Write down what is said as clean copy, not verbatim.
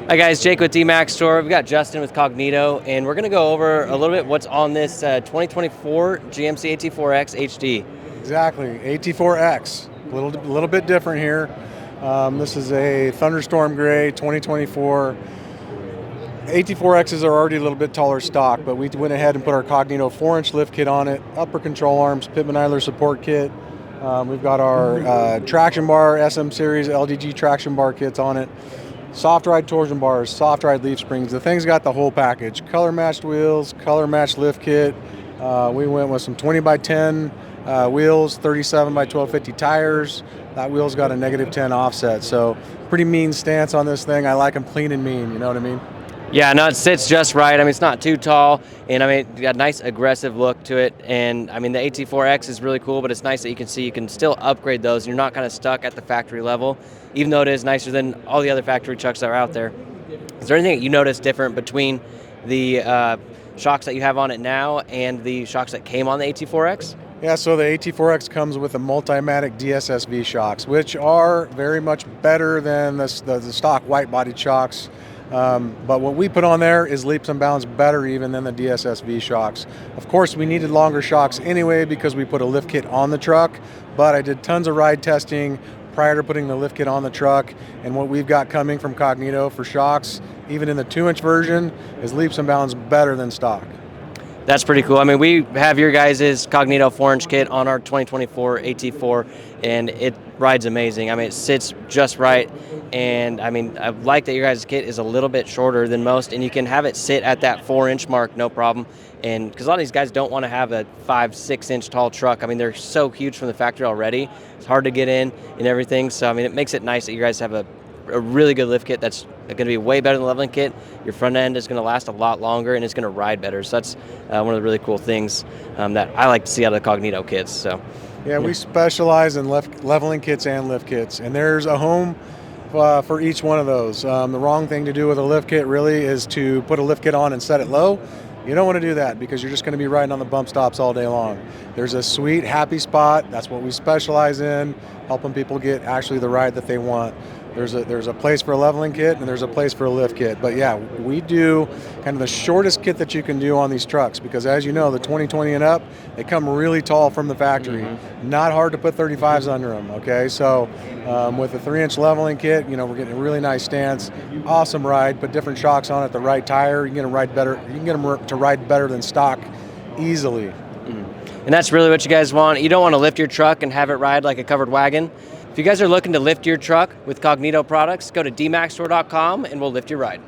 Hi guys, Jake with D-Max Store. We've got Justin with Cognito, and we're going to go over a little bit what's on this 2024 GMC AT4X HD. Exactly, AT4X, a little bit different here. This is a Thunderstorm Gray 2024. AT4Xs are already a little bit taller stock, but we went ahead and put our Cognito 4-inch lift kit on it, upper control arms, Pittman Idler support kit. We've got our traction bar, SM Series LDG traction bar kits on it. Soft ride torsion bars, soft ride leaf springs. The thing's got the whole package. Color matched wheels, color matched lift kit. We went with some 20x10 wheels, 37 by 1250 tires. That wheel's got a -10 offset, so pretty mean stance on this thing. I like them clean and mean, you know what I mean? Yeah, no, it sits just right. I mean, it's not too tall, and I mean, it's got a nice aggressive look to it. And I mean, the AT4X is really cool, but it's nice that you can see you can still upgrade those, and you're not kind of stuck at the factory level, even though it is nicer than all the other factory trucks that are out there. Is there anything that you notice different between the shocks that you have on it now and the shocks that came on the AT4X? Yeah, so the AT4X comes with the Multimatic DSSV shocks, which are very much better than the stock white-bodied shocks. But what we put on there is leaps and bounds better even than the DSSV shocks. Of course, we needed longer shocks anyway because we put a lift kit on the truck, but I did tons of ride testing prior to putting the lift kit on the truck, and what we've got coming from Cognito for shocks, even in the 2-inch version, is leaps and bounds better than stock. That's pretty cool. I mean, we have your guys' Cognito 4-inch kit on our 2024 AT4, and it rides amazing. I mean, it sits just right, and I mean, I like that your guys' kit is a little bit shorter than most, and you can have it sit at that 4-inch mark, no problem. And because a lot of these guys don't want to have a 5-6-inch tall truck. I mean, they're so huge from the factory already. It's hard to get in and everything. So I mean, it makes it nice that you guys have a really good lift kit that's going to be way better than the leveling kit. Your front end is going to last a lot longer, and it's going to ride better. So that's one of the really cool things that I like to see out of the Cognito kits. So yeah, we specialize in leveling kits and lift kits, and there's a home for each one of those. The wrong thing to do with a lift kit really is to put a lift kit on and set it low. You don't want to do that because you're just going to be riding on the bump stops all day long. There's a sweet, happy spot. That's what we specialize in, helping people get actually the ride that they want. There's a place for a leveling kit and there's a place for a lift kit. But yeah, we do kind of the shortest kit that you can do on these trucks because as you know, the 2020 and up, they come really tall from the factory. Mm-hmm. Not hard to put 35s under them, okay? So with a 3-inch leveling kit, you know, we're getting a really nice stance. Awesome ride, put different shocks on it, the right tire, you can get them ride better. You can get them to ride better than stock easily. And that's really what you guys want. You don't want to lift your truck and have it ride like a covered wagon. If you guys are looking to lift your truck with Cognito products, go to dmaxstore.com and we'll lift your ride.